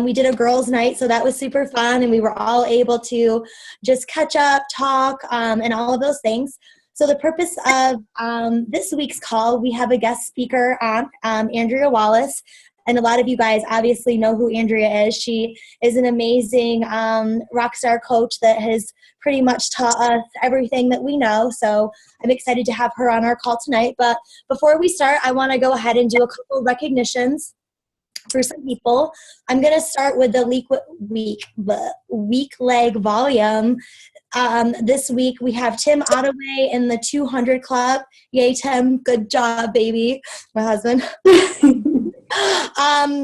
We did a girls' night, so that was super fun, and we were all able to just catch up, talk, and all of those things. So the purpose of this week's call, we have a guest speaker on, Andrea Wallace, and a lot of you guys obviously know who Andrea is. She is an amazing rock star coach that has pretty much taught us everything that we know. So I'm excited to have her on our call tonight. But before we start, I want to go ahead and do a couple of recognitions for some people. I'm going to start with the weak leg volume. This week we have Tim Ottaway in the 200 club. Yay, Tim. Good job, baby. My husband.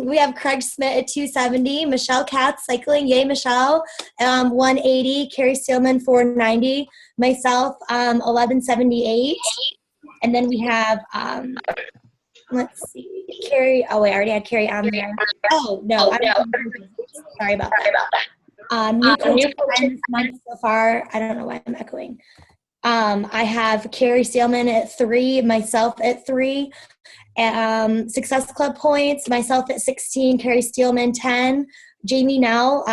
We have Craig Smith at 270, Michelle Katz cycling, yay Michelle, 180, Carrie Steelman 490, myself 1178, and then we have let's see, Carrie. Oh wait, I already had Carrie on there. Oh no, sorry about that. New coach this month so far. I don't know why I'm echoing. I have Carrie Steelman at 3, myself at 3. Success Club points, myself at 16, Carrie Steelman 10, Jamie Nell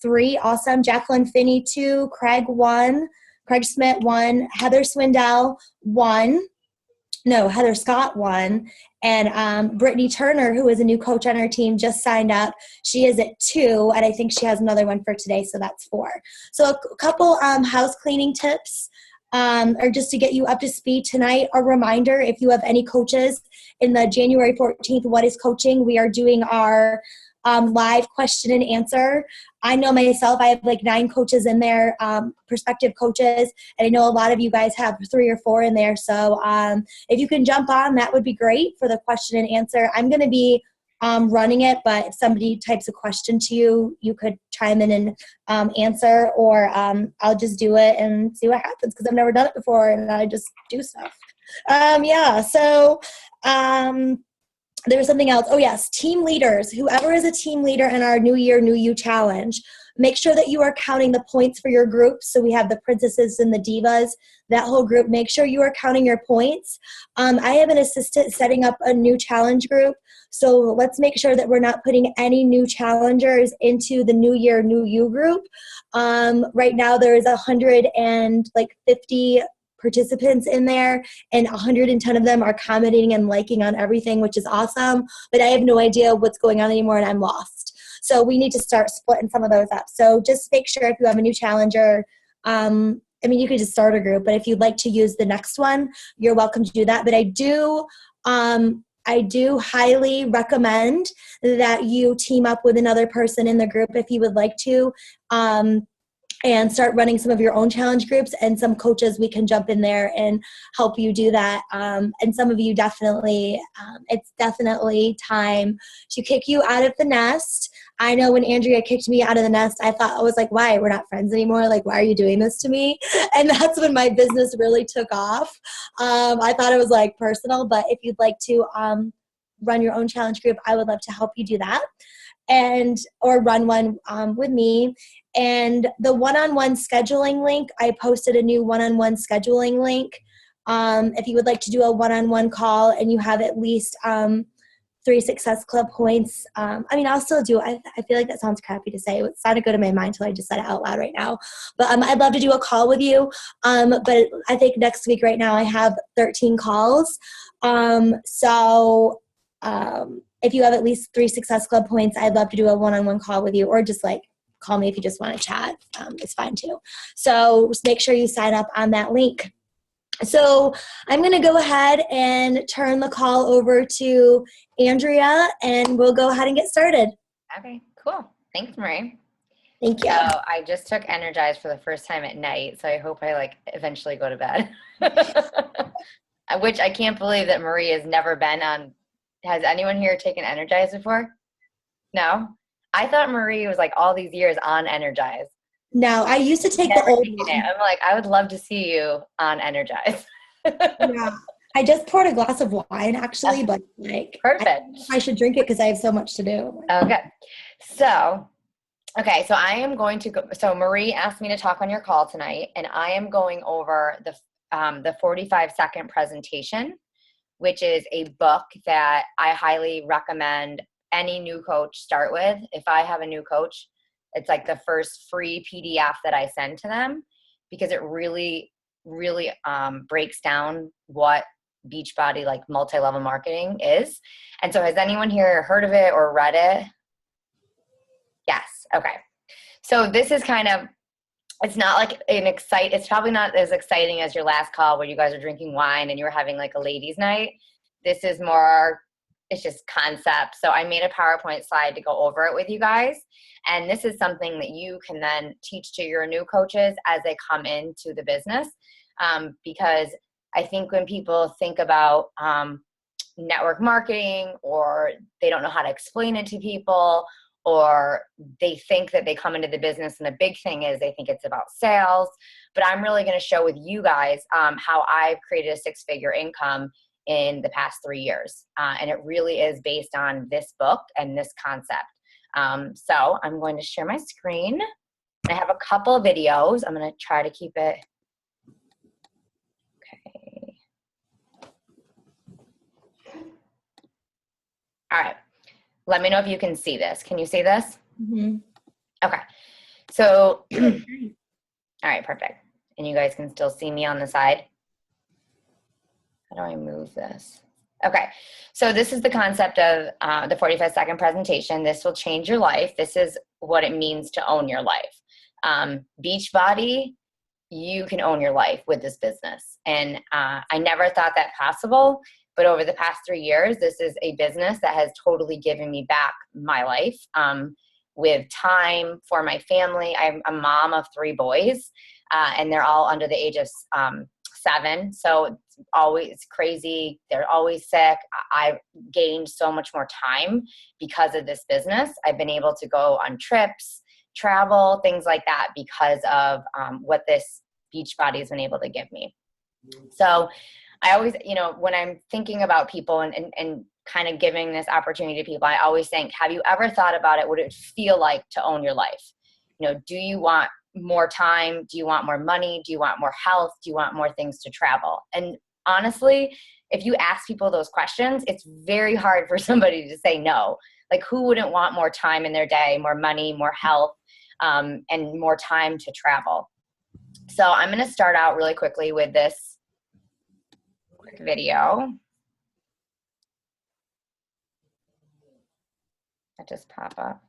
3, awesome, Jacqueline Finney 2, Craig 1, Craig Smith 1, Heather Swindell 1, no, Heather Scott 1, and Brittany Turner, who is a new coach on our team, just signed up. She is at 2, and I think she has another one for today, so that's 4. So a couple house cleaning tips. Or just to get you up to speed tonight, a reminder, if you have any coaches in the January 14th What is Coaching, we are doing our live question and answer. I know myself, I have like 9 coaches in there, prospective coaches, and I know a lot of you guys have 3 or 4 in there. So if you can jump on, that would be great for the question and answer. I'm going to be running it, but if somebody types a question to you, you could chime in and answer, or I'll just do it and see what happens, because I've never done it before and I just do stuff. So there's something else. Oh yes, team leaders. Whoever is a team leader in our New Year, New You challenge, make sure that you are counting the points for your group. So we have the princesses and the divas, that whole group. Make sure you are counting your points. I have an assistant setting up a new challenge group. So let's make sure that we're not putting any new challengers into the New Year, New You group. Right now there is 150 participants in there, and 110 of them are commenting and liking on everything, which is awesome. But I have no idea what's going on anymore, and I'm lost. So we need to start splitting some of those up. So just make sure if you have a new challenger, you could just start a group, but if you'd like to use the next one, you're welcome to do that. But I do highly recommend that you team up with another person in the group if you would like to, and start running some of your own challenge groups, and some coaches, we can jump in there and help you do that. And some of you definitely, it's definitely time to kick you out of the nest. I know when Andrea kicked me out of the nest, I was like, why? We're not friends anymore. Like, why are you doing this to me? And that's when my business really took off. I thought it was like personal, but if you'd like to run your own challenge group, I would love to help you do that, or run one with me. And the one-on-one scheduling link, I posted a new one-on-one scheduling link. If you would like to do a one-on-one call and you have at least 3 Success Club points, I'll still do it. I feel like that sounds crappy to say. It sounded good in my mind until I just said it out loud right now. But I'd love to do a call with you. But I think next week right now I have 13 calls. If you have at least 3 Success Club points, I'd love to do a one-on-one call with you, or just like call me if you just want to chat. It's fine too. So just make sure you sign up on that link. So I'm going to go ahead and turn the call over to Andrea, and we'll go ahead and get started. Okay, cool. Thanks, Marie. Thank you. So I just took Energize for the first time at night, so I hope I eventually go to bed. Which I can't believe that Marie has never been on. Has anyone here taken Energize before? No? I thought Marie was all these years on Energize. No, I used to take the old one. I'm I would love to see you on Energize. Yeah. I just poured a glass of wine actually, but perfect. I should drink it because I have so much to do. Okay. So I am going to go. So Marie asked me to talk on your call tonight, and I am going over the 45-second presentation, which is a book that I highly recommend any new coach start with. If I have a new coach, it's like the first free PDF that I send to them, because it really, really breaks down what Beachbody, like multi-level marketing is. And so has anyone here heard of it or read it? Yes. Okay. So this is kind of, it's not like it's probably not as exciting as your last call where you guys are drinking wine and you were having like a ladies' night. This is more, it's just concept. So I made a PowerPoint slide to go over it with you guys. And this is something that you can then teach to your new coaches as they come into the business. Because I think when people think about network marketing, or they don't know how to explain it to people, or they think that they come into the business and the big thing is they think it's about sales. But I'm really going to show with you guys how I've created a 6-figure income in the past 3 years. And it really is based on this book and this concept. So I'm going to share my screen. I have a couple of videos. I'm going to try to keep it. Okay. All right. Let me know if you can see this. Can you see this? Mm-hmm. Okay. So, all right, perfect. And you guys can still see me on the side. How do I move this? Okay. So this is the concept of the 45-second presentation. This will change your life. This is what it means to own your life. Beachbody, you can own your life with this business. And I never thought that possible. But over the past 3 years, this is a business that has totally given me back my life with time for my family. I'm a mom of 3 boys, and they're all under the age of 7. So it's always crazy. They're always sick. I've gained so much more time because of this business. I've been able to go on trips, travel, things like that because of what this Beachbody has been able to give me. So I always, when I'm thinking about people and kind of giving this opportunity to people, I always think, have you ever thought about it? What it would feel like to own your life? Do you want more time? Do you want more money? Do you want more health? Do you want more things to travel? And honestly, if you ask people those questions, it's very hard for somebody to say no. Like, who wouldn't want more time in their day, more money, more health, and more time to travel? So I'm going to start out really quickly with this quick video. That just pop up.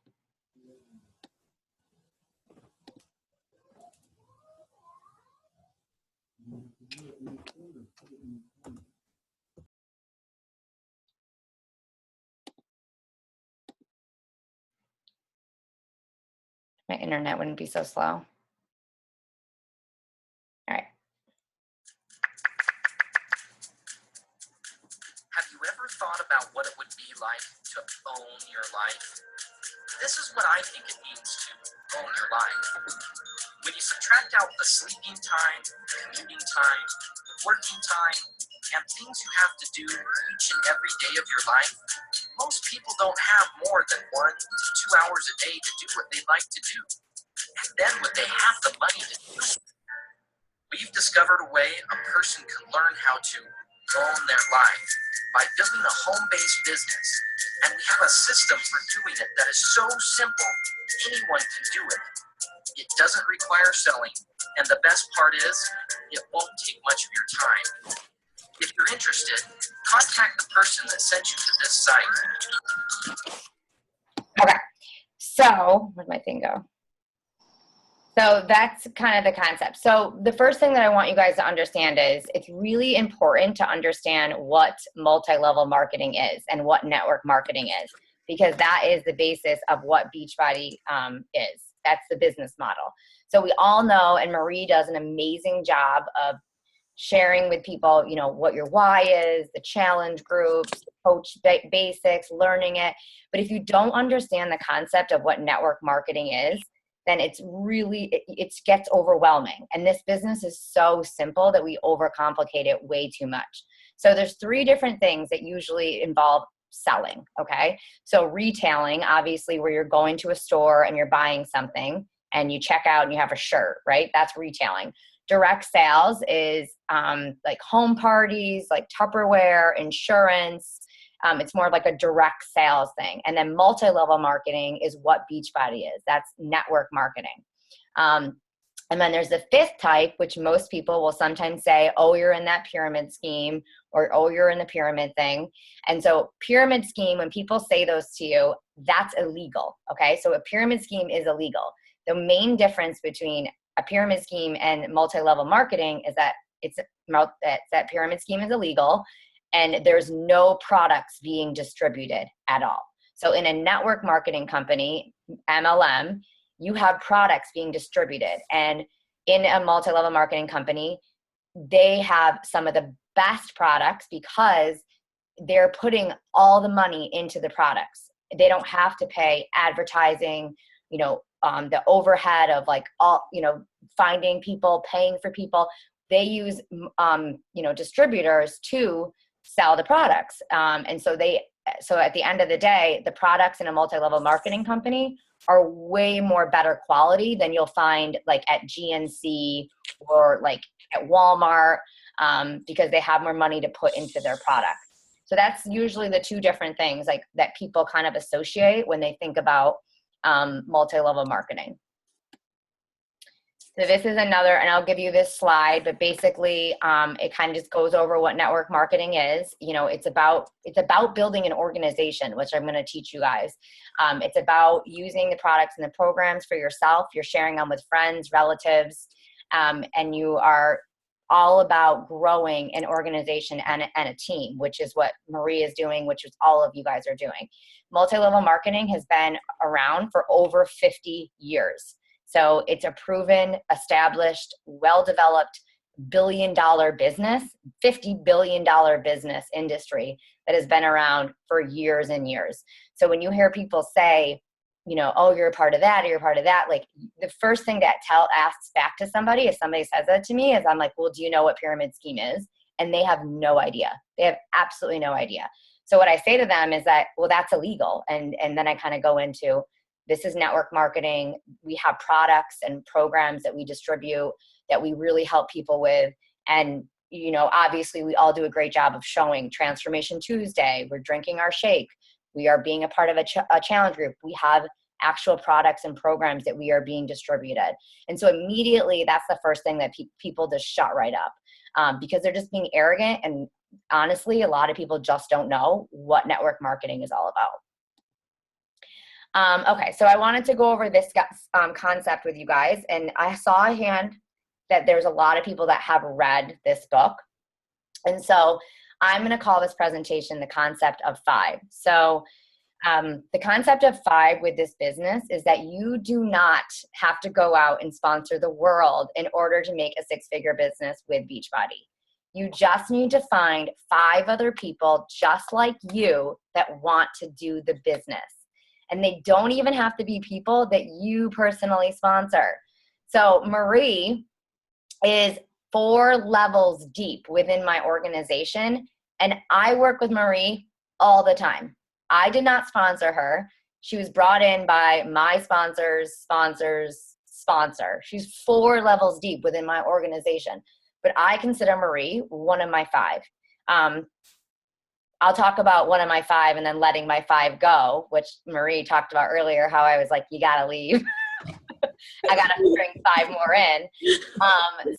My internet wouldn't be so slow. All right. Have you ever thought about what it would be like to own your life? This is what I think it means to own your life. When you subtract out the sleeping time, commuting time, working time, and things you have to do each and every day of your life, most people don't have more than 1 to 2 hours a day to do what they'd like to do. And then when they have the money to do it, we've discovered a way a person can learn how to own their life by building a home-based business. And we have a system for doing it that is so simple, anyone can do it. It doesn't require selling, and the best part is, it won't take much of your time. If you're interested, contact the person that sent you to this site. Okay. So, where'd my thing go? So that's kind of the concept. So the first thing that I want you guys to understand is it's really important to understand what multi-level marketing is and what network marketing is, because that is the basis of what Beachbody is. That's the business model. So we all know, and Marie does an amazing job of sharing with people, what your why is, the challenge groups, coach basics, learning it. But if you don't understand the concept of what network marketing is, then it gets overwhelming. And this business is so simple that we overcomplicate it way too much. So there's 3 different things that usually involve selling, okay? So retailing, obviously, where you're going to a store and you're buying something and you check out and you have a shirt, right? That's retailing. Direct sales is like home parties, like Tupperware, insurance, It's more like a direct sales thing. And then multi-level marketing is what Beachbody is. That's network marketing. And then there's the fifth type, which most people will sometimes say, oh, you're in that pyramid scheme, or, oh, you're in the pyramid thing. And so pyramid scheme, when people say those to you, that's illegal. Okay. So a pyramid scheme is illegal. The main difference between a pyramid scheme and multi-level marketing is that that pyramid scheme is illegal and there's no products being distributed at all. So in a network marketing company, MLM, you have products being distributed. And in a multi-level marketing company, they have some of the best products because they're putting all the money into the products. They don't have to pay advertising, the overhead of like all, finding people, paying for people. They use, distributors to sell the products. And so at the end of the day, the products in a multi-level marketing company are way more better quality than you'll find like at GNC or like at Walmart, because they have more money to put into their product. So that's usually the two different things like that people kind of associate when they think about multi-level marketing. So this is another, and I'll give you this slide, but basically it kind of just goes over what network marketing is. It's about building an organization, which I'm going to teach you guys. It's about using the products and the programs for yourself. You're sharing them with friends, relatives, and you are all about growing an organization and a team, which is what Marie is doing, which is all of you guys are doing. Multi-level marketing has been around for over 50 years. So it's a proven, established, well-developed billion-dollar business, $50 billion business industry that has been around for years and years. So when you hear people say, oh, you're a part of that, or you're a part of that, like the first thing that asks back to somebody, if somebody says that to me, is I'm like, well, do you know what pyramid scheme is? And they have no idea. They have absolutely no idea. So what I say to them is that, well, that's illegal. And then I kind of go into, this is network marketing. We have products and programs that we distribute that we really help people with. And, obviously we all do a great job of showing Transformation Tuesday. We're drinking our shake. We are being a part of a challenge group. We have actual products and programs that we are being distributed. And so immediately that's the first thing that people just shut right up because they're just being arrogant. And honestly, a lot of people just don't know what network marketing is all about. Okay, so I wanted to go over this concept with you guys, and I saw a hand that there's a lot of people that have read this book. And so I'm going to call this presentation the concept of 5. So the concept of 5 with this business is that you do not have to go out and sponsor the world in order to make a 6-figure business with Beachbody. You just need to find 5 other people just like you that want to do the business. And they don't even have to be people that you personally sponsor. So Marie is 4 levels deep within my organization, and I work with Marie all the time. I did not sponsor her. She was brought in by my sponsor's sponsor. She's 4 levels deep within my organization, but I consider Marie one of my 5. I'll talk about one of my 5 and then letting my 5 go, which Marie talked about earlier, how I was like, you gotta leave. I gotta bring 5 more in.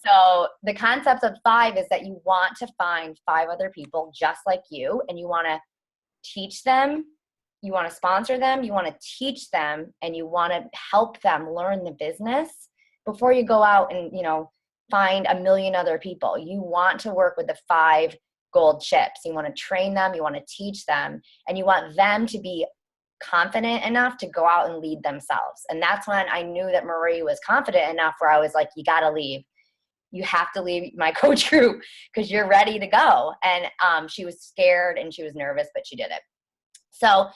So the concept of 5 is that you want to find 5 other people just like you, and you want to teach them, you want to sponsor them, you want to teach them, and you want to help them learn the business before you go out and, find a million other people. You want to work with the 5 gold chips. You want to train them, you want to teach them, and you want them to be confident enough to go out and lead themselves. And that's when I knew that Marie was confident enough where I was like, you got to leave. You have to leave my coach group because you're ready to go. And she was scared and she was nervous, but she did it. So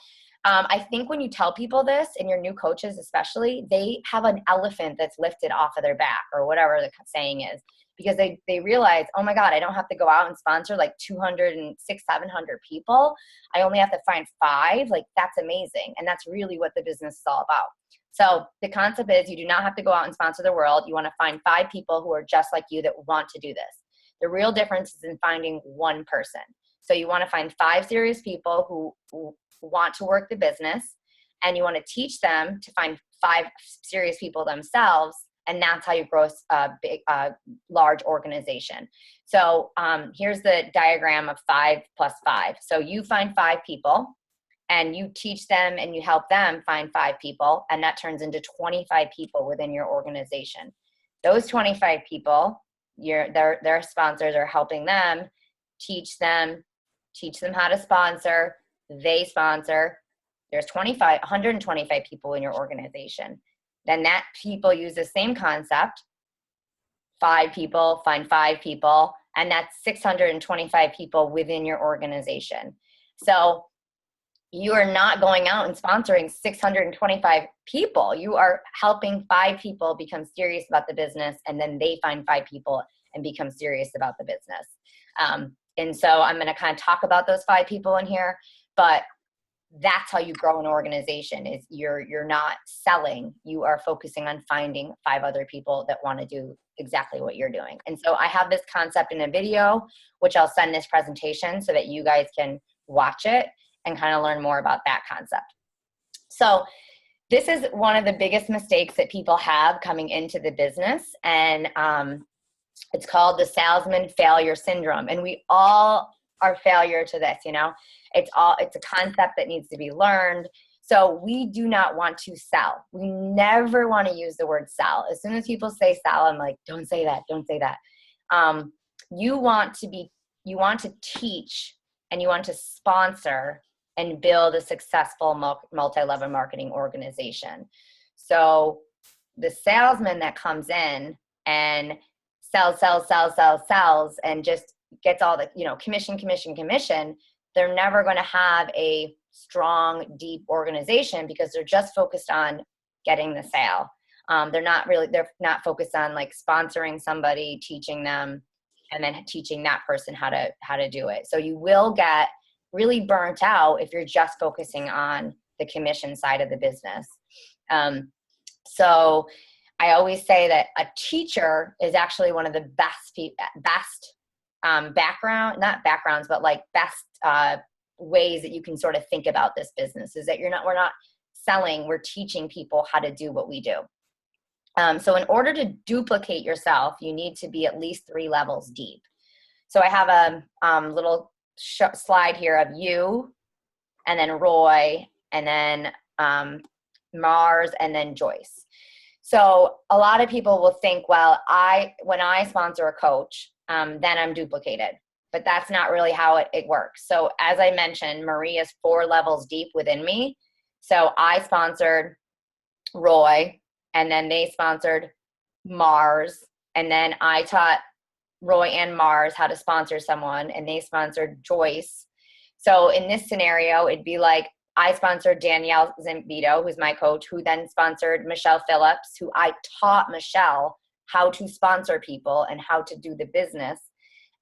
I think when you tell people this, and your new coaches especially, they have an elephant that's lifted off of their back, or whatever the saying is, because they realize, oh my God, I don't have to go out and sponsor like 200 and 700 people. I only have to find 5. Like, that's amazing. And that's really what the business is all about. So the concept is, you do not have to go out and sponsor the world. You want to find 5 people who are just like you that want to do this. The real difference is in finding one person. So you want to find 5 serious people who want to work the business, and you want to teach them to find 5 serious people themselves. And that's how you grow a big, large organization. So here's the diagram of 5 plus 5. So you find 5 people, and you teach them and you help them find 5 people, and that turns into 25 people within your organization. Those 25 people, their sponsors are helping them, teach them how to sponsor, they sponsor. There's 125 people in your organization. Then that people use the same concept, 5 people, find 5 people, and that's 625 people within your organization. So you are not going out and sponsoring 625 people. You are helping 5 people become serious about the business, and then they find 5 people and become serious about the business. And so I'm going to kind of talk about those 5 people in here, but that's how you grow an organization. Is you're not selling, you are focusing on finding 5 other people that want to do exactly what you're doing. And so I have this concept in a video, which I'll send this presentation so that you guys can watch it and kind of learn more about that concept. So this is one of the biggest mistakes that people have coming into the business, and it's called the salesman failure syndrome. And we all are failure to this, you know. It's a concept that needs to be learned. So we do not want to sell. We never want to use the word sell. As soon as people say sell, I'm like, don't say that, don't say that. You want to teach, and you want to sponsor and build a successful multi-level marketing organization. So the salesman that comes in and sells, and just gets all the, commission, they're never going to have a strong, deep organization, because they're just focused on getting the sale. They're not focused on like sponsoring somebody, teaching them, and then teaching that person how to do it. So you will get really burnt out if you're just focusing on the commission side of the business. So I always say that a teacher is actually one of the best ways that you can sort of think about this business, is that we're not selling, we're teaching people how to do what we do. So in order to duplicate yourself, you need to be at least 3 levels deep. So I have a little slide here of you, and then Roy, and then Mars, and then Joyce. So a lot of people will think, well, when I sponsor a coach, then I'm duplicated. But that's not really how it works. So as I mentioned, Marie is 4 levels deep within me. So I sponsored Roy, and then they sponsored Mars, and then I taught Roy and Mars how to sponsor someone, and they sponsored Joyce. So in this scenario, it'd be like I sponsored Danielle Zambito, who's my coach, who then sponsored Michelle Phillips, who I taught Michelle how to sponsor people and how to do the business.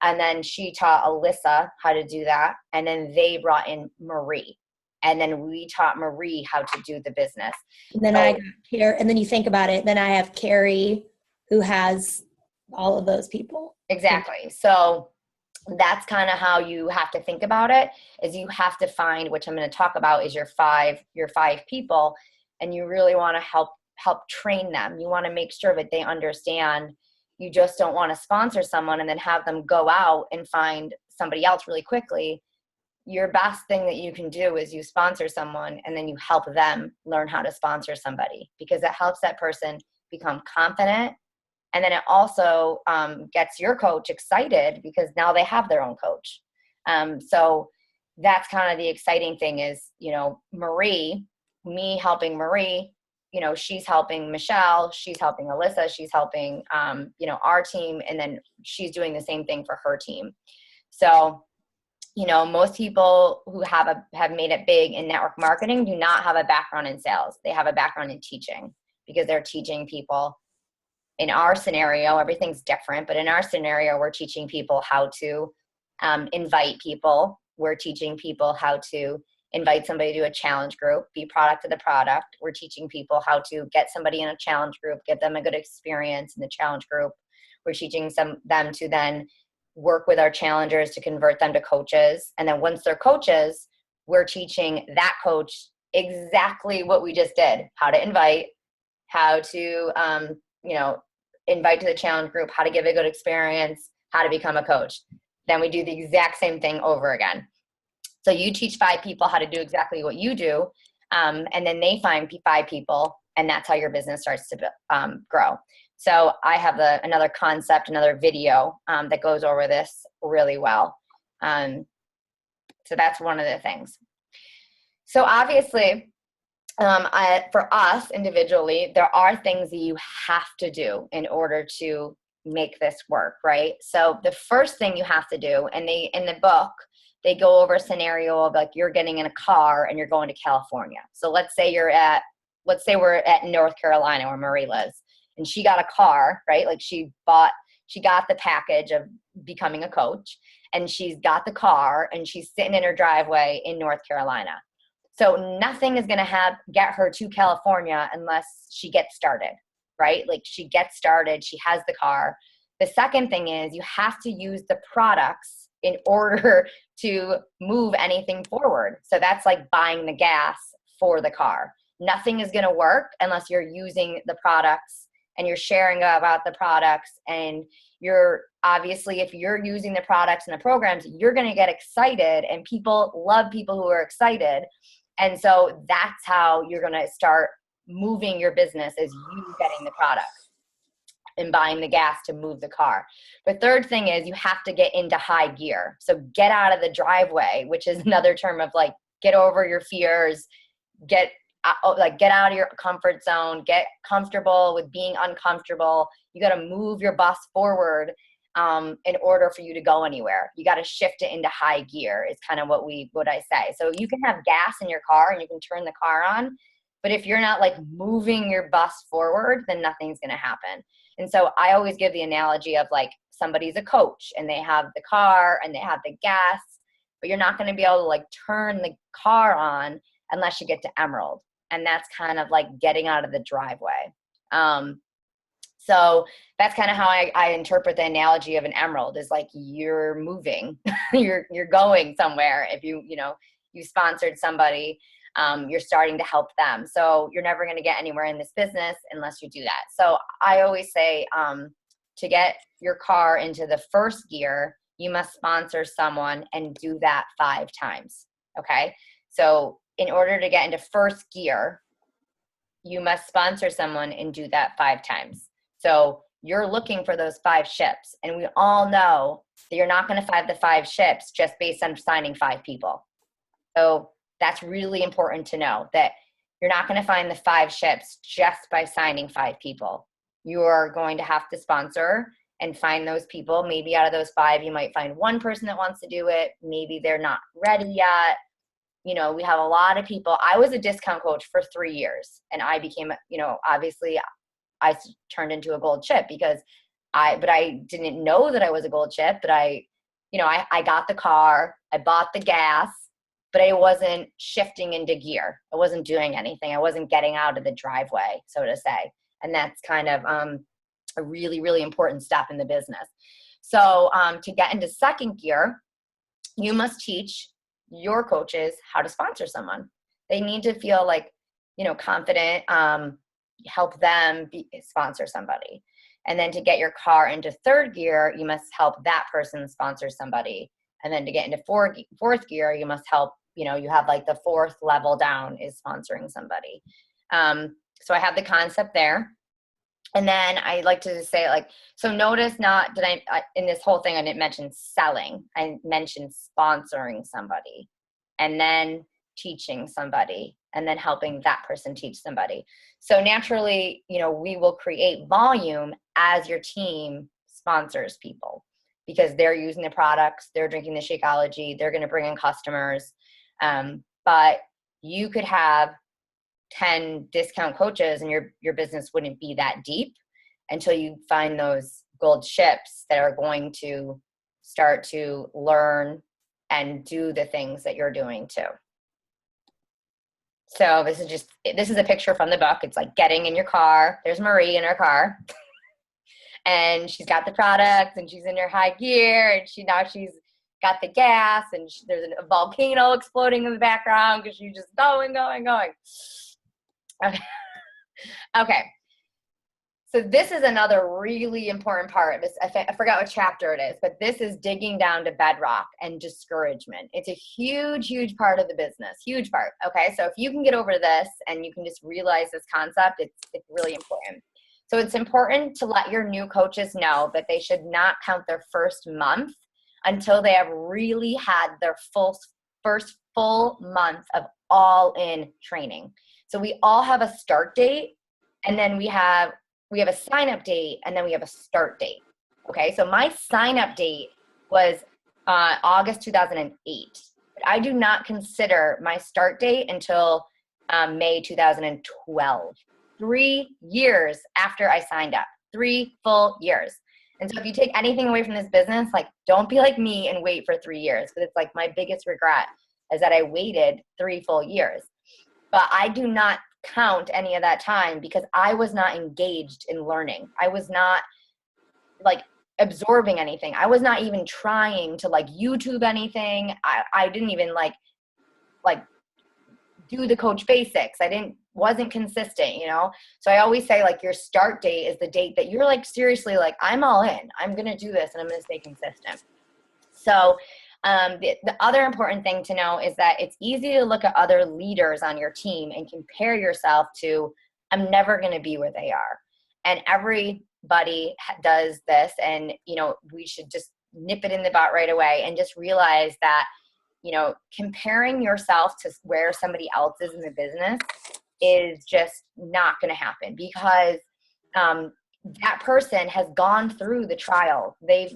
And then she taught Alyssa how to do that. And then they brought in Marie. And then we taught Marie how to do the business. And then I got Carrie, and then you think about it, then I have Carrie, who has all of those people. Exactly. So that's kind of how you have to think about it, is you have to find, which I'm going to talk about, is your 5 people, and you really want to help train them. You want to make sure that they understand. You just don't want to sponsor someone and then have them go out and find somebody else really quickly. Your best thing that you can do is you sponsor someone, and then you help them learn how to sponsor somebody, because it helps that person become confident. And then it also gets your coach excited, because now they have their own coach. So that's kind of the exciting thing is, Marie, me helping Marie, she's helping Michelle, she's helping Alyssa, she's helping, our team. And then she's doing the same thing for her team. So, most people who have made it big in network marketing do not have a background in sales. They have a background in teaching, because they're teaching people. In our scenario, everything's different, but in our scenario, we're teaching people how to invite people. We're teaching people how to invite somebody to a challenge group, be product of the product. We're teaching people how to get somebody in a challenge group, give them a good experience in the challenge group. We're teaching them to then work with our challengers to convert them to coaches. And then once they're coaches, we're teaching that coach exactly what we just did, how to invite, how to, invite to the challenge group, how to give a good experience, how to become a coach. Then we do the exact same thing over again. So you teach 5 people how to do exactly what you do, and then they find 5 people, and that's how your business starts to grow. So I have another concept, another video that goes over this really well. So that's one of the things. So obviously, for us individually, there are things that you have to do in order to make this work, right? So the first thing you have to do, and in the book, they go over a scenario of like you're getting in a car and you're going to California. So let's say we're at North Carolina where Marie lives, and she got a car, right? Like she got the package of becoming a coach, and she's got the car and she's sitting in her driveway in North Carolina. So nothing is going to get her to California unless she gets started, right? Like she gets started, she has the car. The second thing is you have to use the products in order to move anything forward. So that's like buying the gas for the car. Nothing is going to work unless you're using the products and you're sharing about the products, and you're obviously, if you're using the products and the programs, you're going to get excited, and people love people who are excited. And so that's how you're going to start moving your business, is you getting the product and buying the gas to move the car. The third thing is you have to get into high gear. So get out of the driveway, which is another term of like, get over your fears, get out of your comfort zone, get comfortable with being uncomfortable. You got to move your bus forward in order for you to go anywhere. You got to shift it into high gear is kind of what I say. So you can have gas in your car and you can turn the car on, but if you're not like moving your bus forward, then nothing's going to happen. And so I always give the analogy of like somebody's a coach and they have the car and they have the gas, but you're not going to be able to like turn the car on unless you get to Emerald. And that's kind of like getting out of the driveway. So that's kind of how I interpret the analogy of an emerald, is like you're moving, you're going somewhere. If you sponsored somebody, you're starting to help them. So you're never going to get anywhere in this business unless you do that. So I always say to get your car into the first gear, you must sponsor someone and do that 5 times. Okay. So in order to get into first gear, you must sponsor someone and do that 5 times. So you're looking for those 5 ships. And we all know that you're not going to find the 5 ships just based on signing 5 people. So that's really important to know, that you're not going to find the 5 ships just by signing 5 people. You are going to have to sponsor and find those people. Maybe out of those 5, you might find one person that wants to do it. Maybe they're not ready yet. We have a lot of people. I was a discount coach for 3 years, and I became, obviously I turned into a gold chip but I didn't know that I was a gold chip, but I got the car, I bought the gas, but I wasn't shifting into gear. I wasn't doing anything. I wasn't getting out of the driveway, so to say. And that's kind of a really, really important step in the business. So to get into second gear, you must teach your coaches how to sponsor someone. They need to feel like, confident, help them sponsor somebody. And then to get your car into third gear, you must help that person sponsor somebody. And then to get into fourth gear, you must help, you have like the 4th level down is sponsoring somebody. So I have the concept there. And then I like to say so notice in this whole thing, I didn't mention selling. I mentioned sponsoring somebody and then teaching somebody and then helping that person teach somebody. So naturally, we will create volume as your team sponsors people, because they're using the products, they're drinking the Shakeology, they're going to bring in customers. But you could have 10 discount coaches and your business wouldn't be that deep until you find those gold ships that are going to start to learn and do the things that you're doing too. So this is a picture from the book. It's like getting in your car. There's Marie in her car. and she's got the products and she's in her high gear and she's got the gas and there's a volcano exploding in the background because she's just going. Okay. Okay. So this is another really important part. I forgot what chapter it is, but this is digging down to bedrock and discouragement. It's a huge, huge part of the business. Huge part. Okay. So if you can get over this and you can just realize this concept, it's really important. So it's important to let your new coaches know that they should not count their first month until they have really had their first full month of all in training. So we all have a start date, and then we have a sign up date, and then we have a start date. Okay. So my sign up date was August 2008. But I do not consider my start date until May 2012. 3 years after I signed up, 3 full years. And so if you take anything away from this business, like, don't be like me and wait for 3 years. Because it's like my biggest regret is that I waited 3 full years. But I do not count any of that time because I was not engaged in learning. I was not like absorbing anything. I was not even trying to like YouTube anything. I didn't even like do the coach basics. Wasn't consistent, you know? So I always say like your start date is the date that you're like, seriously, like I'm all in, I'm going to do this and I'm going to stay consistent. So the other important thing to know is that it's easy to look at other leaders on your team and compare yourself to, I'm never going to be where they are. And everybody does this. And, you know, we should just nip it in the butt right away and just realize that, you know, comparing yourself to where somebody else is in the business is just not going to happen because that person has gone through the trial. They've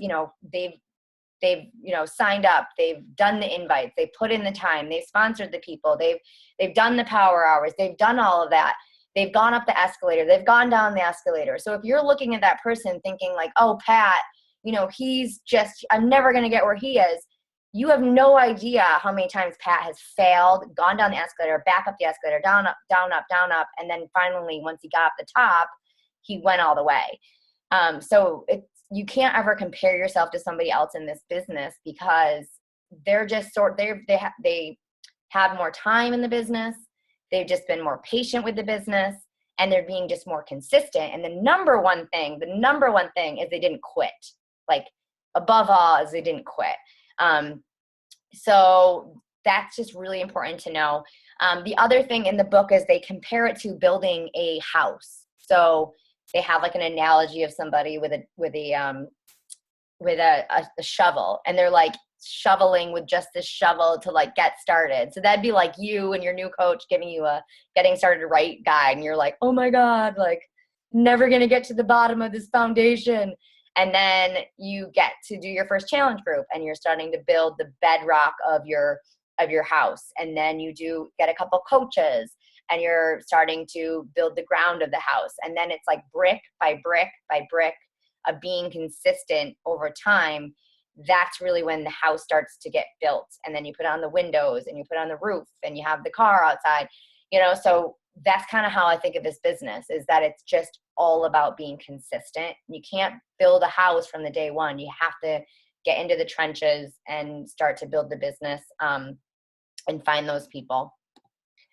signed up, they've done the invites, they put in the time, they've sponsored the people, they've done the power hours, they've done all of that. They've gone up the escalator, they've gone down the escalator. So if you're looking at that person thinking like, oh, Pat, you know, I'm never going to get where he is. You have no idea how many times Pat has failed, gone down the escalator, back up the escalator, down, up, down, up, down, up. And then finally, once he got up the top, he went all the way. So you can't ever compare yourself to somebody else in this business because they're just they have more time in the business. They've just been more patient with the business and they're being just more consistent. And the number one thing is they didn't quit. Like above all is they didn't quit. So that's just really important to know. The other thing in the book is they compare it to building a house. So they have like an analogy of somebody with a shovel, and they're like shoveling with just this shovel to like get started. So that'd be like you and your new coach giving you a getting started right guide, and you're like, oh my God, like never gonna get to the bottom of this foundation. And then you get to do your first challenge group and you're starting to build the bedrock of your house. And then you get a couple coaches and you're starting to build the ground of the house. And then it's like brick by brick by brick of being consistent over time. That's really when the house starts to get built. And then you put on the windows and you put on the roof and you have the car outside, you know. So that's kind of how I think of this business, is that it's just all about being consistent. You can't build a house from the day one. You have to get into the trenches and start to build the business and find those people.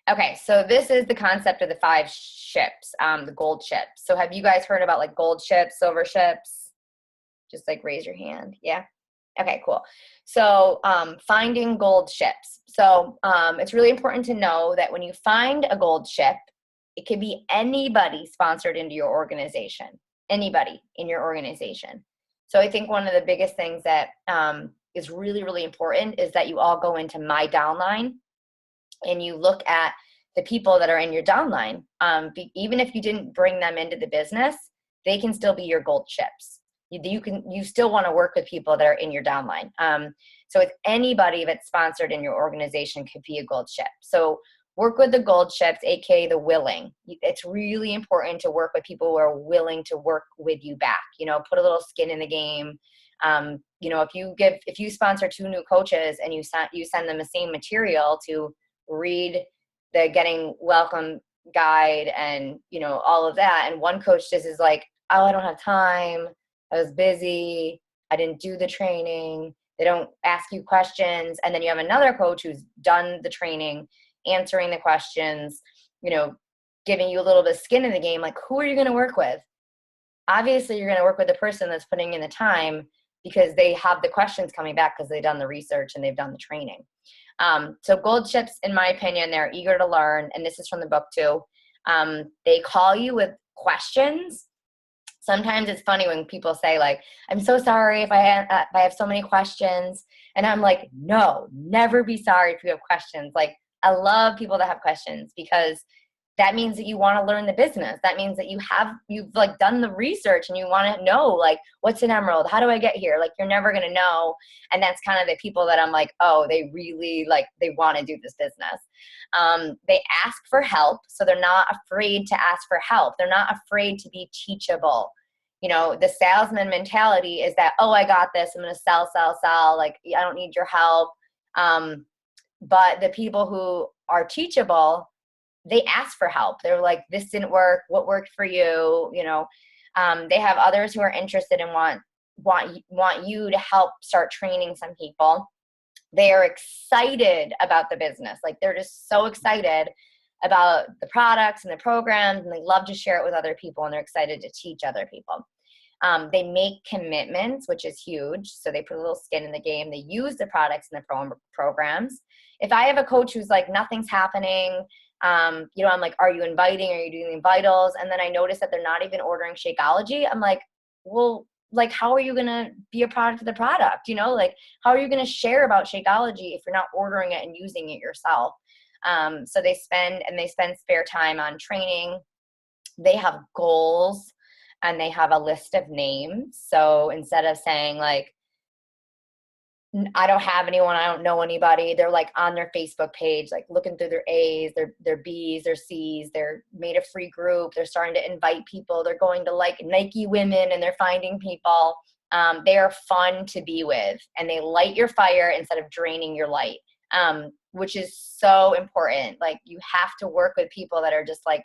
Okay, so this is the concept of the 5 ships, the gold ships. So have you guys heard about like gold ships, silver ships? Just like raise your hand. Yeah. Okay, cool. So finding gold ships. So it's really important to know that when you find a gold ship, it could be anybody sponsored into your organization, anybody in your organization. So I think one of the biggest things that is really, really important is that you all go into my downline and you look at the people that are in your downline. Even if you didn't bring them into the business, they can still be your gold ships. You still want to work with people that are in your downline. So it's anybody that's sponsored in your organization could be a gold ship. So work with the gold ships, aka the willing. It's really important to work with people who are willing to work with you back. You know, put a little skin in the game. You know, if you sponsor 2 new coaches and you send them the same material to read the Getting Welcome guide and, you know, all of that, and one coach just is like, oh, I don't have time, I was busy. I didn't do the training. They don't ask you questions. And then you have another coach who's done the training, answering the questions, you know, giving you a little bit of skin in the game. Like, who are you going to work with? Obviously, you're going to work with the person that's putting in the time because they have the questions coming back because they've done the research and they've done the training. So gold ships, in my opinion, they're eager to learn. And this is from the book too. They call you with questions. Sometimes it's funny when people say like, I'm so sorry if I have so many questions. And I'm like, no, never be sorry if you have questions. Like, I love people that have questions because that means that you want to learn the business. That means that you've like done the research and you want to know like, what's an emerald? How do I get here? Like, you're never going to know. And that's kind of the people that I'm like, oh, they really like, they want to do this business. They ask for help. So they're not afraid to ask for help. They're not afraid to be teachable. You know, the salesman mentality is that, oh, I got this. I'm going to sell. Like, I don't need your help. But the people who are teachable, they ask for help. They're like, this didn't work. What worked for you? You know, they have others who are interested and want you to help start training some people. They are excited about the business. Like, they're just so excited about the products and the programs, and they love to share it with other people, and they're excited to teach other people. They make commitments, which is huge. So they put a little skin in the game. They use the products and the programs. If I have a coach who's like, nothing's happening, you know, I'm like, are you inviting? Are you doing the vitals? And then I notice that they're not even ordering Shakeology. I'm like, well, like, how are you going to be a product of the product? You know, like, how are you going to share about Shakeology if you're not ordering it and using it yourself? So they spend spare time on training. They have goals and they have a list of names. So instead of saying like, I don't have anyone, I don't know anybody, they're like on their Facebook page, like looking through their A's, their B's, their C's, they're made a free group. They're starting to invite people. They're going to like Nike Women and they're finding people. They are fun to be with and they light your fire instead of draining your light, which is so important. Like, you have to work with people that are just like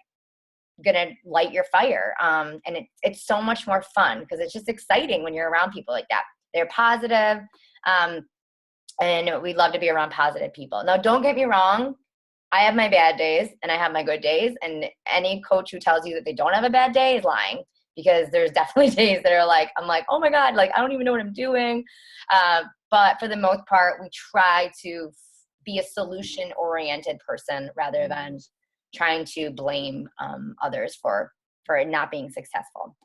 gonna light your fire. And it's so much more fun because it's just exciting when you're around people like that. They're positive. And we love to be around positive people. Now, don't get me wrong. I have my bad days and I have my good days. And any coach who tells you that they don't have a bad day is lying, because there's definitely days that are like, I'm like, oh my God, like, I don't even know what I'm doing. But for the most part, we try to be a solution-oriented person rather than trying to blame others for it not being successful.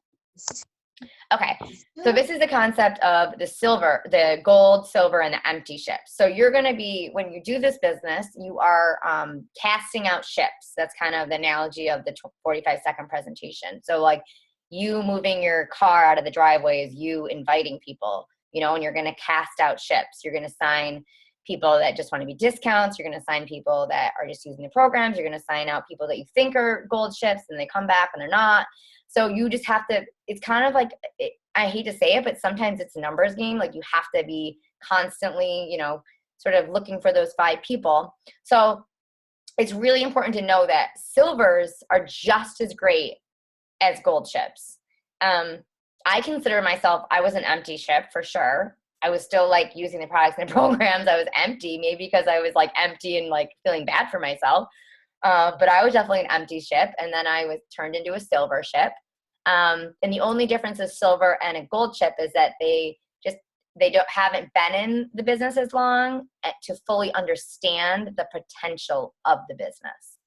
Okay, so this is the concept of the gold, silver, and the empty ships. So you're going to be, when you do this business, you are casting out ships. That's kind of the analogy of the 45-second presentation. So like, you moving your car out of the driveway is you inviting people, you know, and you're going to cast out ships. You're going to sign people that just want to be discounts. You're going to sign people that are just using the programs. You're going to sign out people that you think are gold ships and they come back and they're not. So you just have to, it's kind of like, I hate to say it, but sometimes it's a numbers game. Like, you have to be constantly, you know, sort of looking for those 5 people. So it's really important to know that silvers are just as great as gold ships. I consider myself, I was an empty ship for sure. I was still like using the products and the programs. I was empty, maybe because I was like empty and like feeling bad for myself. But I was definitely an empty ship. And then I was turned into a silver ship. And the only difference of silver and a gold ship is that they haven't been in the business as long to fully understand the potential of the business.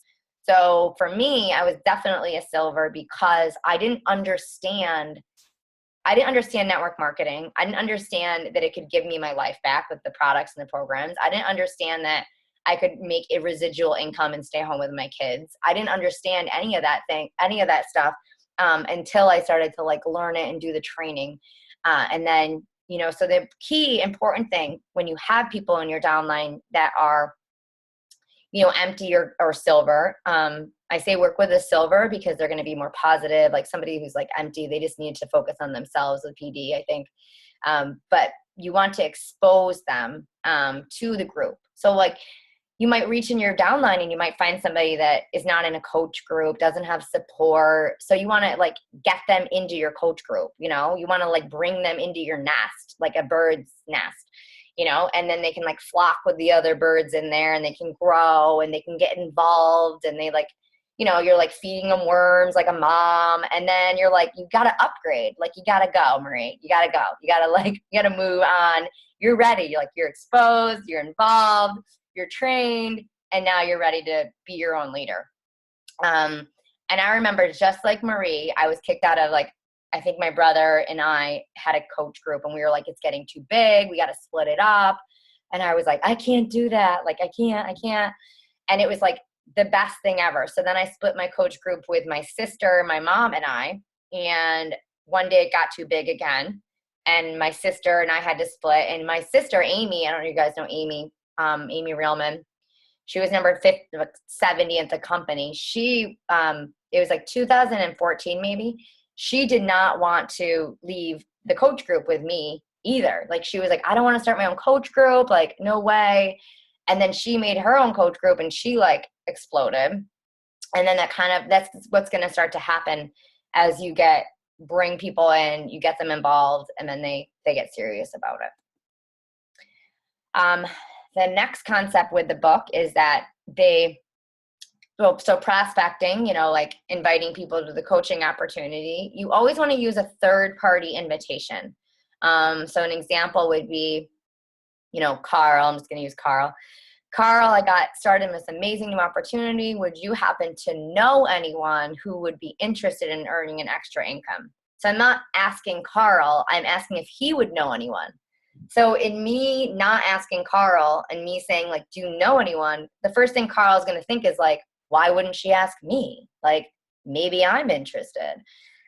So for me, I was definitely a silver because I didn't understand network marketing. I didn't understand that it could give me my life back with the products and the programs. I didn't understand that I could make a residual income and stay home with my kids. I didn't understand any of that stuff until I started to like learn it and do the training. And then, you know, so the key important thing when you have people in your downline that are, you know, empty or silver, I say work with a silver because they're going to be more positive. Like somebody who's like empty, they just need to focus on themselves with PD, I think. But you want to expose them to the group. So like, you might reach in your downline and you might find somebody that is not in a coach group, doesn't have support. So you want to like get them into your coach group, you know, you want to like bring them into your nest, like a bird's nest, you know, and then they can like flock with the other birds in there and they can grow and they can get involved and they like, you know, you're like feeding them worms like a mom. And then you're like, you got to upgrade. Like, you got to go, Marie, you got to go. You got to like, you got to move on. You're ready. You're like, you're exposed, you're involved, you're trained, and now you're ready to be your own leader. And I remember just like Marie, I was kicked out of like, I think my brother and I had a coach group and we were like, it's getting too big. We got to split it up. And I was like, I can't do that. Like, I can't. And it was like the best thing ever. So then I split my coach group with my sister, my mom, and I. And one day it got too big again. And my sister and I had to split. And my sister, Amy, I don't know if you guys know Amy, Amy Reelman. She was number 70 at the company. She, it was like 2014 maybe. She did not want to leave the coach group with me either. Like, she was like, I don't want to start my own coach group. Like, no way. And then she made her own coach group and she like exploded. And then that's what's going to start to happen as you bring people in, you get them involved, and then they get serious about it. The next concept with the book is that so prospecting, you know, like inviting people to the coaching opportunity, you always want to use a third-party invitation. So an example would be, you know, Carl, I'm just going to use Carl. Carl, I got started in this amazing new opportunity. Would you happen to know anyone who would be interested in earning an extra income? So I'm not asking Carl, I'm asking if he would know anyone. So in me not asking Carl and me saying like, do you know anyone? The first thing Carl's going to think is like, why wouldn't she ask me? Like, maybe I'm interested.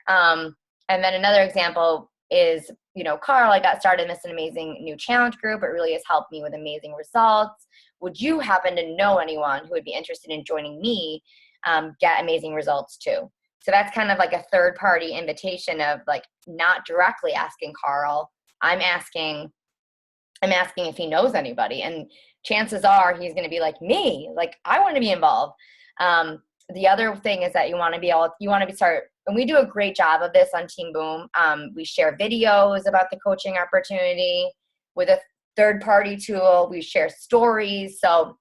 And then another example is, you know, Carl, I got started in this amazing new challenge group. It really has helped me with amazing results. Would you happen to know anyone who would be interested in joining me, get amazing results too? So that's kind of like a third party invitation of like not directly asking Carl. I'm asking if he knows anybody, and chances are he's going to be like, me, like, I want to be involved. The other thing is that you want to start, and we do a great job of this on Team Boom. We share videos about the coaching opportunity with a third party tool. We share stories. So,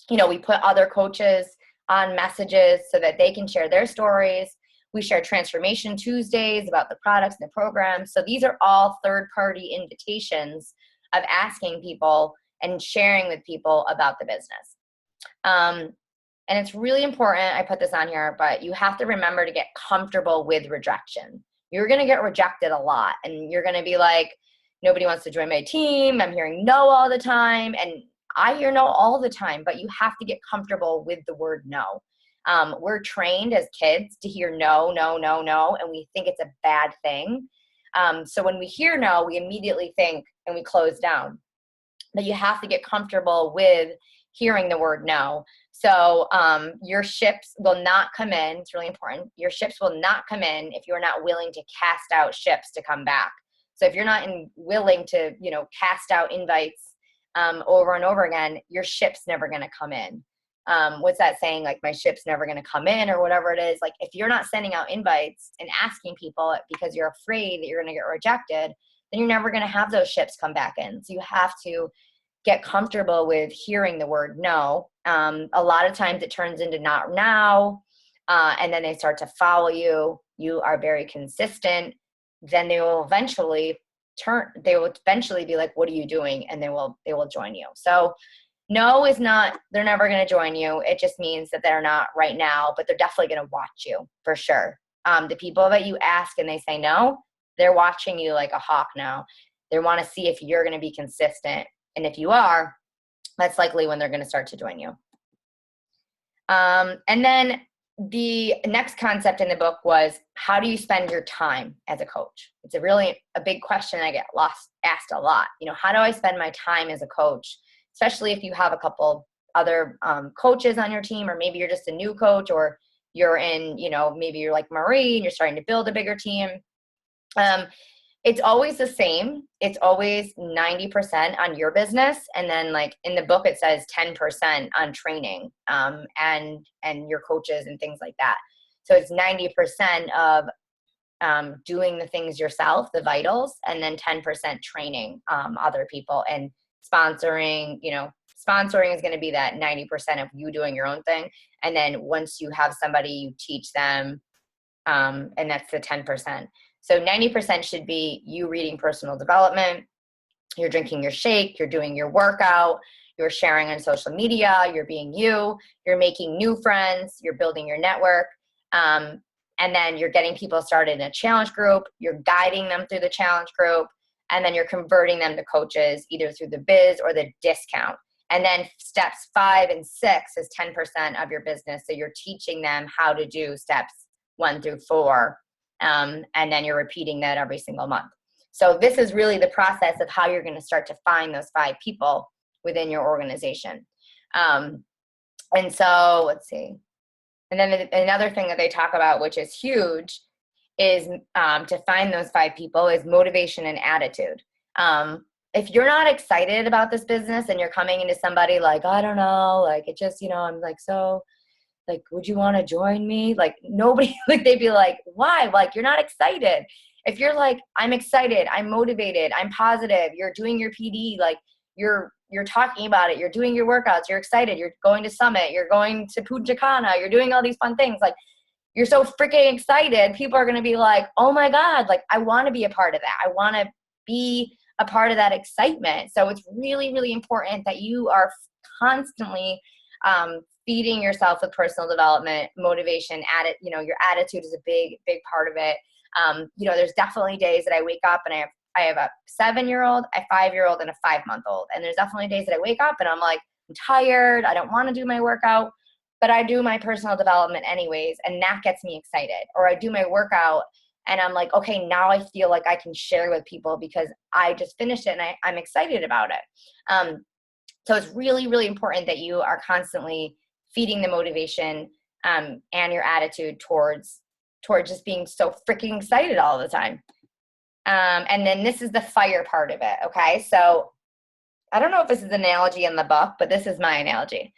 you know, we put other coaches on messages so that they can share their stories. We share Transformation Tuesdays about the products and the programs. So these are all third-party invitations of asking people and sharing with people about the business. And it's really important, I put this on here, but you have to remember to get comfortable with rejection. You're going to get rejected a lot, and you're going to be like, nobody wants to join my team. I'm hearing no all the time. And I hear no all the time, but you have to get comfortable with the word no. We're trained as kids to hear no, no, no, no, and we think it's a bad thing. So when we hear no, we immediately think and we close down. But you have to get comfortable with hearing the word no. So your ships will not come in. It's really important. Your ships will not come in if you're not willing to cast out ships to come back. So if you're not willing to, you know, cast out invites over and over again, your ship's never going to come in. What's that saying? Like, my ship's never going to come in, or whatever it is. Like, if you're not sending out invites and asking people because you're afraid that you're going to get rejected, then you're never going to have those ships come back in. So you have to get comfortable with hearing the word no. A lot of times it turns into not now, and then they start to follow you. You are very consistent. Then they will eventually be like, what are you doing? And they will join you. So no is not, they're never going to join you. It just means that they're not right now, but they're definitely going to watch you for sure. The people that you ask and they say no, they're watching you like a hawk now. They want to see if you're going to be consistent. And if you are, that's likely when they're going to start to join you. And then the next concept in the book was, how do you spend your time as a coach? It's a big question I get asked a lot. You know, how do I spend my time as a coach? Especially if you have a couple other coaches on your team, or maybe you're just a new coach, or you're in, you know, maybe you're like Marie and you're starting to build a bigger team. It's always the same. It's always 90% on your business. And then like in the book, it says 10% on training, and your coaches and things like that. So it's 90% of doing the things yourself, the vitals, and then 10% training other people, and sponsoring. Sponsoring is going to be that 90% of you doing your own thing. And then once you have somebody, you teach them, and that's the 10%. So 90% should be you reading personal development, you're drinking your shake, you're doing your workout, you're sharing on social media, you're being you, you're making new friends, you're building your network. And then you're getting people started in a challenge group, you're guiding them through the challenge group, and then you're converting them to coaches either through the biz or the discount. And then steps 5 and 6 is 10% of your business. So you're teaching them how to do steps 1 through 4. And then you're repeating that every single month. So this is really the process of how you're going to start to find those 5 people within your organization. And so let's see. And then another thing that they talk about, which is huge, is to find those 5 people is motivation and attitude. If you're not excited about this business and you're coming into somebody like, I don't know, like it just, I'm like, so like, would you want to join me? Like nobody, like they'd be like, why? Like, you're not excited. If you're like, I'm excited, I'm motivated, I'm positive, you're doing your PD, like you're talking about it, you're doing your workouts, you're excited, you're going to Summit, you're going to Punta Cana, you're doing all these fun things. Like you're so freaking excited. People are going to be like, oh my God, like I want to be a part of that. I want to be a part of that excitement. So it's really, really important that you are constantly feeding yourself with personal development, motivation, your attitude is a big, big part of it. There's definitely days that I wake up and I have a 7-year-old, a 5-year-old, and a 5-month-old. And there's definitely days that I wake up and I'm like, I'm tired. I don't want to do my workout, but I do my personal development anyways. And that gets me excited. Or I do my workout and I'm like, okay, now I feel like I can share with people because I just finished it and I'm excited about it. So it's really, really important that you are constantly feeding the motivation and your attitude towards just being so freaking excited all the time. And then this is the fire part of it. Okay. So I don't know if this is an analogy in the book, but this is my analogy.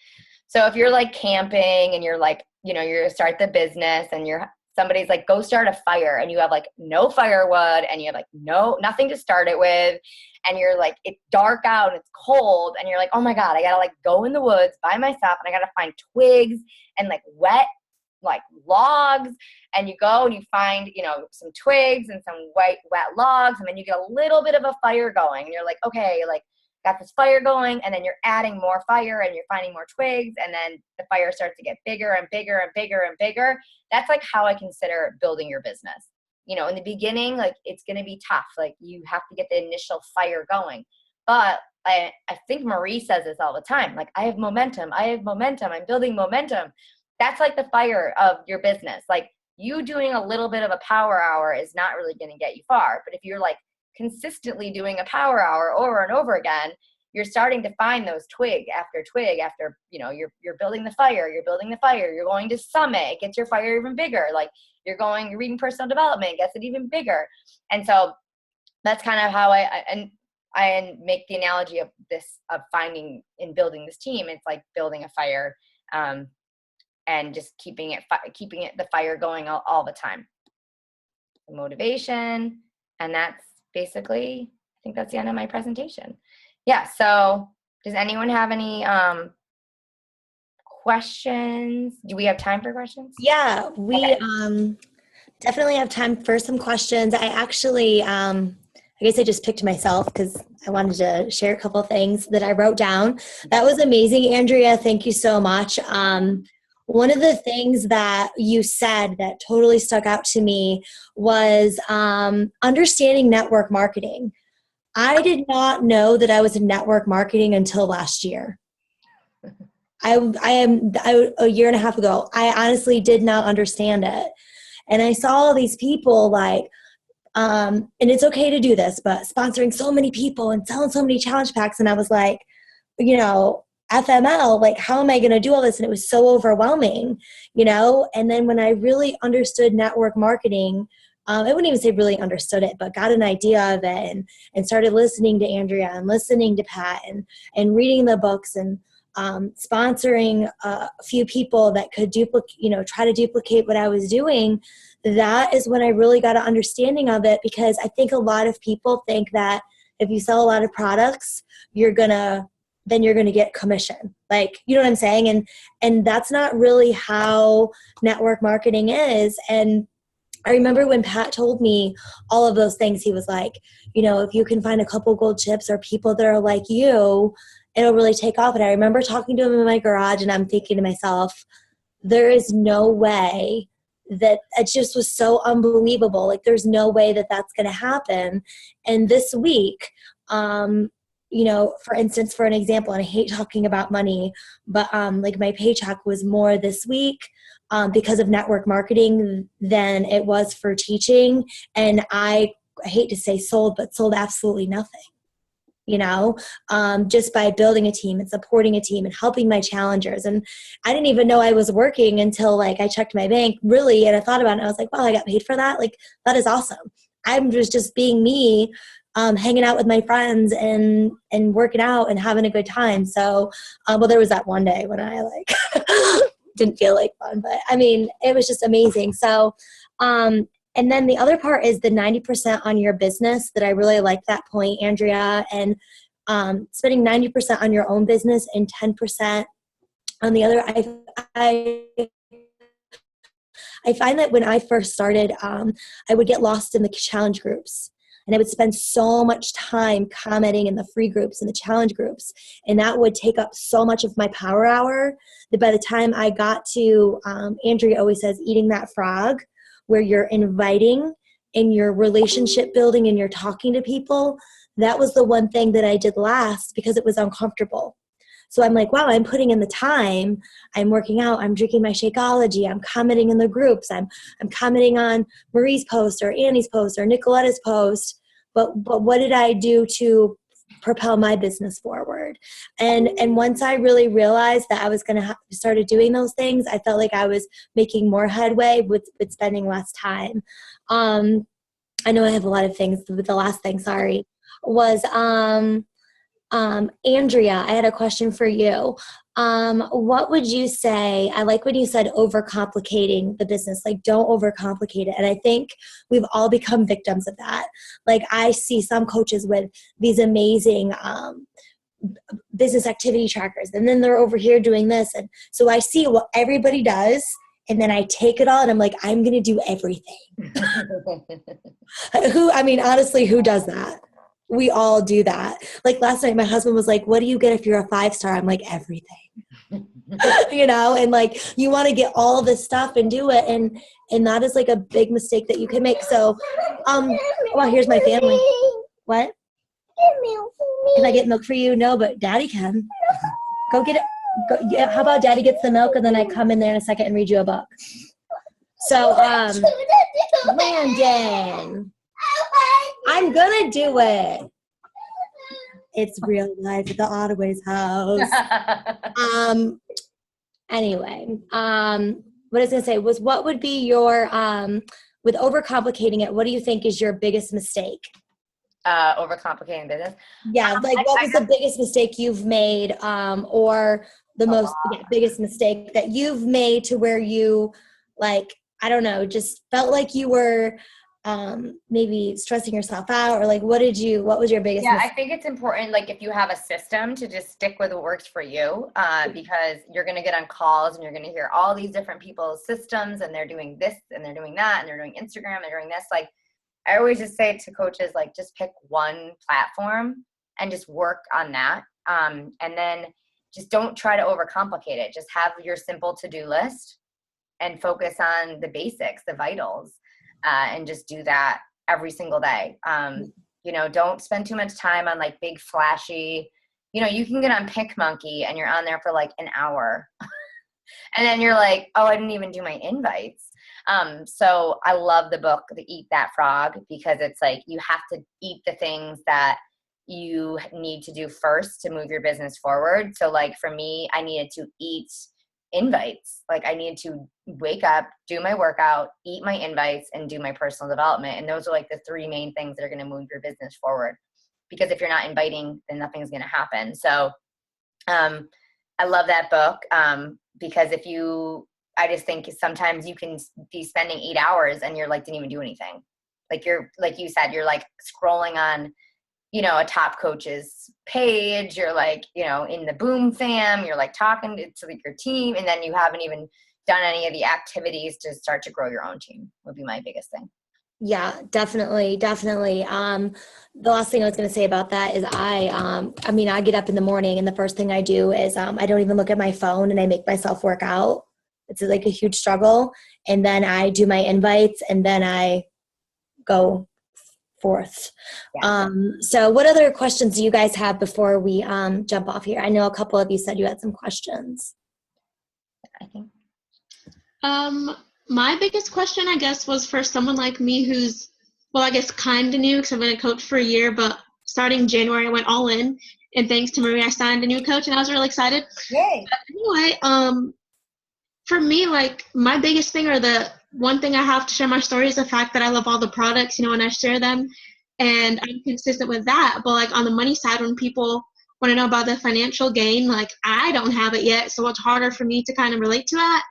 So if you're like camping and you're like, you're to start the business and somebody's like, go start a fire, and you have like no firewood and you have like nothing to start it with. And you're like, it's dark out and it's cold. And you're like, oh my God, I got to like go in the woods by myself and I got to find twigs and like wet, like logs. And you go and you find, some twigs and some wet logs. And then you get a little bit of a fire going and you're like, okay, like got this fire going. And then you're adding more fire and you're finding more twigs. And then the fire starts to get bigger and bigger and bigger and bigger. That's like how I consider building your business. In the beginning, like it's going to be tough. Like you have to get the initial fire going. But I think Marie says this all the time. Like I have momentum. I'm building momentum. That's like the fire of your business. Like you doing a little bit of a power hour is not really going to get you far. But if you're like consistently doing a power hour over and over again, you're starting to find those twig after, you're building the fire, you're going to Summit, it gets your fire even bigger. Like you're reading personal development, it gets it even bigger. And so that's kind of how I make the analogy of finding and building this team. It's like building a fire, and just keeping the fire going all the time. The motivation, and that's basically, I think that's the end of my presentation. Yeah. So does anyone have any questions? Do we have time for questions? Yeah, we definitely have time for some questions. I actually, I guess I just picked myself because I wanted to share a couple of things that I wrote down. That was amazing, Andrea. Thank you so much. One of the things that you said that totally stuck out to me was understanding network marketing. I did not know that I was in network marketing until last year. A year and a half ago, I honestly did not understand it. And I saw all these people like, and it's okay to do this, but sponsoring so many people and selling so many challenge packs. And I was like, FML, like, how am I going to do all this? And it was so overwhelming, And then when I really understood network marketing, I wouldn't even say really understood it, but got an idea of it and started listening to Andrea and listening to Pat and reading the books and sponsoring a few people that could try to duplicate what I was doing. That is when I really got an understanding of it, because I think a lot of people think that if you sell a lot of products, you're going to get commission. Like, you know what I'm saying? And that's not really how network marketing is. And I remember when Pat told me all of those things, he was like, if you can find a couple gold chips or people that are like you, it'll really take off. And I remember talking to him in my garage, and I'm thinking to myself, there is no way that it just was so unbelievable. Like, there's no way that that's going to happen. And this week, for instance, for an example, and I hate talking about money, but like my paycheck was more this week because of network marketing than it was for teaching. And I hate to say sold, but sold absolutely nothing. Just by building a team and supporting a team and helping my challengers. And I didn't even know I was working until like I checked my bank, really, and I thought about it. And I was like, wow, I got paid for that. Like, that is awesome. I'm just being me, hanging out with my friends and working out and having a good time. So, there was that one day when I like didn't feel like fun, but I mean, it was just amazing. So, and then the other part is the 90% on your business, that I really like that point, Andrea, and spending 90% on your own business and 10% on the other. I find that when I first started, I would get lost in the challenge groups. And I would spend so much time commenting in the free groups and the challenge groups. And that would take up so much of my power hour that by the time I got to, Andrea always says, eating that frog, where you're inviting and you're relationship building and you're talking to people, that was the one thing that I did last because it was uncomfortable. So I'm like, wow, I'm putting in the time. I'm working out. I'm drinking my Shakeology. I'm commenting in the groups. I'm commenting on Marie's post or Annie's post or Nicoletta's post. But what did I do to propel my business forward? And once I really realized that I was going to started doing those things, I felt like I was making more headway with spending less time. I know I have a lot of things, but the last thing, sorry, was Andrea, I had a question for you. What would you say? I like when you said overcomplicating the business, like don't overcomplicate it. And I think we've all become victims of that. Like I see some coaches with these amazing business activity trackers, and then they're over here doing this. And so I see what everybody does, and then I take it all and I'm like, I'm going to do everything. Honestly, who does that? We all do that. Like last night, my husband was like, what do you get if you're a 5-star? I'm like, everything. And like, you want to get all this stuff and do it. And that is like a big mistake that you can make. So, well, here's my family. What? Can I get milk for you? No, but Daddy can. Go get it. Yeah, how about Daddy gets the milk and then I come in there in a second and read you a book. So, Landon, I'm gonna do it. It's real life at the Ottaway's house. Anyway, what I was gonna say was, what would be your with overcomplicating it? What do you think is your biggest mistake? Overcomplicating business. Yeah, like what was the biggest mistake you've made, or the biggest mistake that you've made to where you, like, I don't know, just felt like you were maybe stressing yourself out, or like what was your biggest mistake? I think it's important, like if you have a system, to just stick with what works for you, because you're going to get on calls and you're going to hear all these different people's systems, and they're doing this and they're doing that and they're doing Instagram, they're doing this. Like I always just say to coaches, like just pick one platform and just work on that, and then just don't try to overcomplicate it. Just have your simple to-do list and focus on the basics, the vitals. And just do that every single day. Don't spend too much time on like big flashy, you can get on PicMonkey and you're on there for like an hour and then you're like, oh, I didn't even do my invites. So I love the book, The Eat That Frog, because it's like, you have to eat the things that you need to do first to move your business forward. So like for me, I needed to eat invites. Like I needed to wake up, do my workout, eat my invites, and do my personal development. And those are like the 3 main things that are going to move your business forward. Because if you're not inviting, then nothing's going to happen. So I love that book because I just think sometimes you can be spending 8 hours and you're like, didn't even do anything. Like like you said, you're like scrolling on, a top coach's page. You're like, in the Boom fam, you're like talking to like your team, and then you haven't even done any of the activities to start to grow your own team would be my biggest thing. Yeah, definitely. The last thing I was going to say about that is I get up in the morning and the first thing I do is I don't even look at my phone and I make myself work out. It's like a huge struggle. And then I do my invites and then I go forth. Yeah. So what other questions do you guys have before we jump off here? I know a couple of you said you had some questions. I think. My biggest question, I guess, was for someone like me who's, well, I guess kind of new because I've been a coach for a year, but starting January, I went all in. And thanks to Marie, I signed a new coach and I was really excited. Yay. But anyway, for me, like my biggest thing or the one thing I have to share my story is the fact that I love all the products, and I share them and I'm consistent with that. But like on the money side, when people want to know about the financial gain, like I don't have it yet. So it's harder for me to kind of relate to that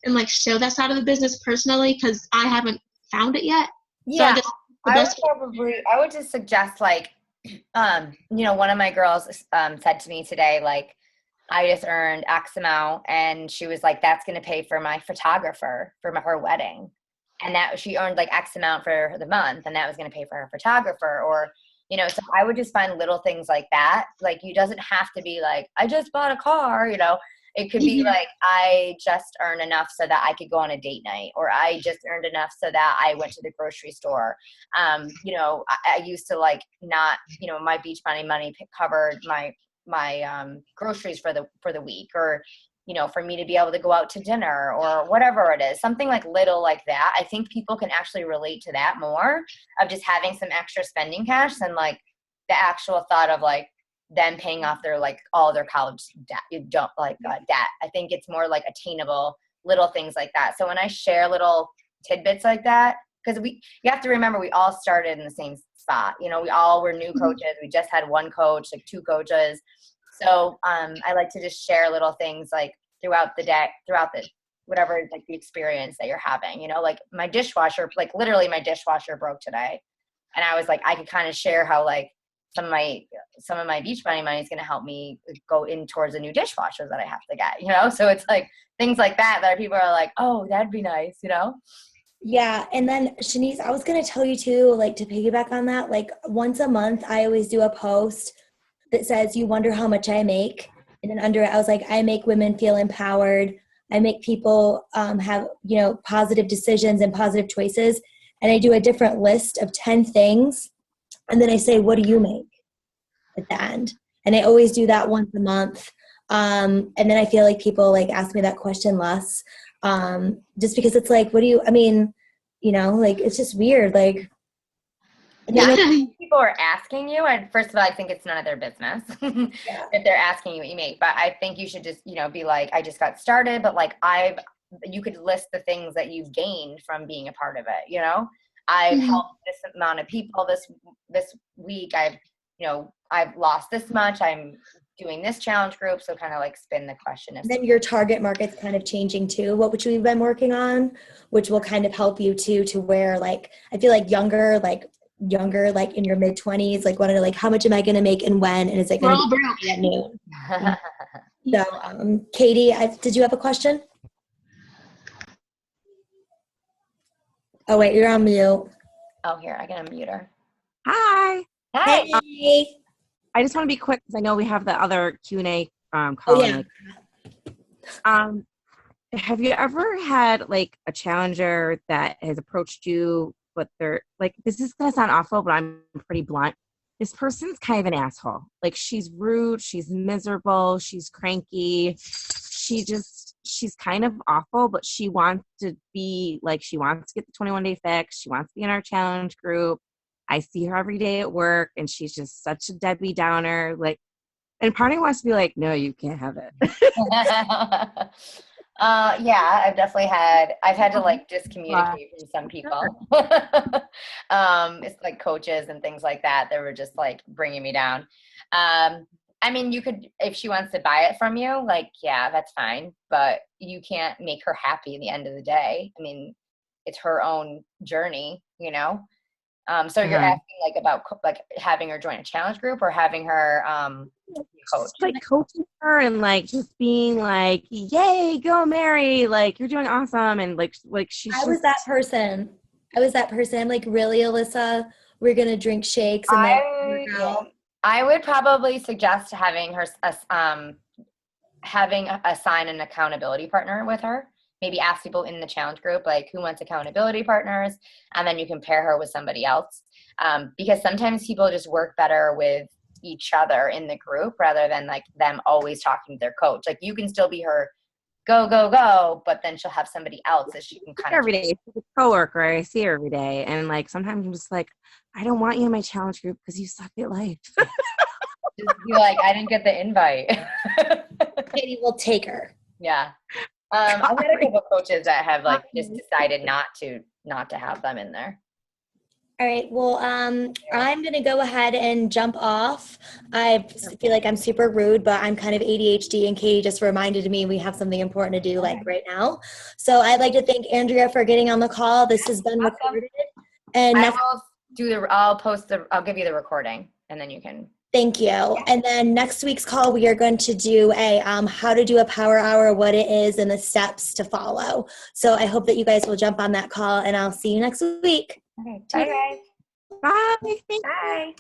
and like show that side of the business personally because I haven't found it yet. Yeah, so I would just suggest like, one of my girls said to me today, like, I just earned X amount, and she was like, that's going to pay for my photographer for her wedding. And that she earned like X amount for the month, and that was going to pay for her photographer. Or, so I would just find little things like that. Like, you doesn't have to be like, I just bought a car, It could be like, I just earned enough so that I could go on a date night, or I just earned enough so that I went to the grocery store. I used to like not, my beach money covered my groceries for the week, or, for me to be able to go out to dinner or whatever it is, something like little like that. I think people can actually relate to that more, of just having some extra spending cash than like the actual thought of like them paying off their like all their college debt. You don't like debt. I think it's more like attainable little things like that. So when I share little tidbits like that, because you have to remember, we all started in the same spot. We all were new coaches. We just had one coach, like 2 coaches. So I like to just share little things like throughout the day, throughout the whatever like the experience that you're having. Like my dishwasher, like literally my dishwasher broke today, and I was like, I could kind of share how like some of my beach money is going to help me go in towards a new dishwasher that I have to get. So it's like things like that people are like, oh, that'd be nice, Yeah. And then Shanice, I was going to tell you too, like to piggyback on that, like once a month, I always do a post that says, you wonder how much I make. And then under it, I was like, I make women feel empowered. I make people have, positive decisions and positive choices. And I do a different list of 10 things. And then I say, what do you make at the end? And I always do that once a month. And then I feel like people like ask me that question less. Just because it's like, like, it's just weird. Like, yeah, people are asking you, and first of all, I think it's none of their business if they're asking you what you make. But I think you should just, be like, I just got started, but like you could list the things that you've gained from being a part of it. I've helped this amount of people this week. I've lost this much. I'm doing this challenge group. So kind of like spin the question. And then your target market's kind of changing too, what you've been working on, which will kind of help you too, to where like, I feel like younger, like in your mid 20s, like want to like, how much am I going to make and when, and is it going to be at noon? So Katie, did you have a question? Oh wait, you're on mute. Oh, here, I can unmute her. Hi. Hi. Hey. I just want to be quick because I know we have the other Q&A call. Oh, yeah. Have you ever had like a challenger that has approached you, but they're like, this is going to sound awful, but I'm pretty blunt. This person's kind of an asshole. Like, she's rude, she's miserable, she's cranky. She's kind of awful, but she wants to be like, she wants to get the 21-day fix. She wants to be in our challenge group. I see her every day at work, and she's just such a Debbie Downer. Like, and part of me wants to be like, no, you can't have it. Yeah, I've had to like discommunicate from some people. It's like coaches and things like that were just like bringing me down. I mean, you could, if she wants to buy it from you, like, yeah, that's fine, but you can't make her happy at the end of the day. I mean, it's her own journey, you know? So you're asking like about like having her join a challenge group or having her coach? Like coaching her and like just being like, yay, go Mary, like you're doing awesome. And like she's I was that person. I'm like, really, Alyssa? We're going to drink shakes and then work out. I would probably suggest having her assign an accountability partner with her. Maybe ask people in the challenge group, like, who wants accountability partners? And then you can pair her with somebody else. Because sometimes people just work better with each other in the group rather than like them always talking to their coach. Like, you can still be her go, go, go, but then she'll have somebody else that she can kind of every day. She's a coworker. I see her every day. And like sometimes I'm just like, I don't want you in my challenge group because you suck at life. just be like, I didn't get the invite. Katie will take her. Yeah. I've had a couple coaches that have like just decided not to have them in there. All right. Well, I'm going to go ahead and jump off. I feel like I'm super rude, but I'm kind of ADHD, and Katie just reminded me we have something important to do like right now. So I'd like to thank Andrea for getting on the call. This has been recorded. And I'll give you the recording and then you can. Thank you. And then next week's call, we are going to do a how to do a power hour, what it is, and the steps to follow. So I hope that you guys will jump on that call, and I'll see you next week. Okay. Bye, guys. Bye. Bye.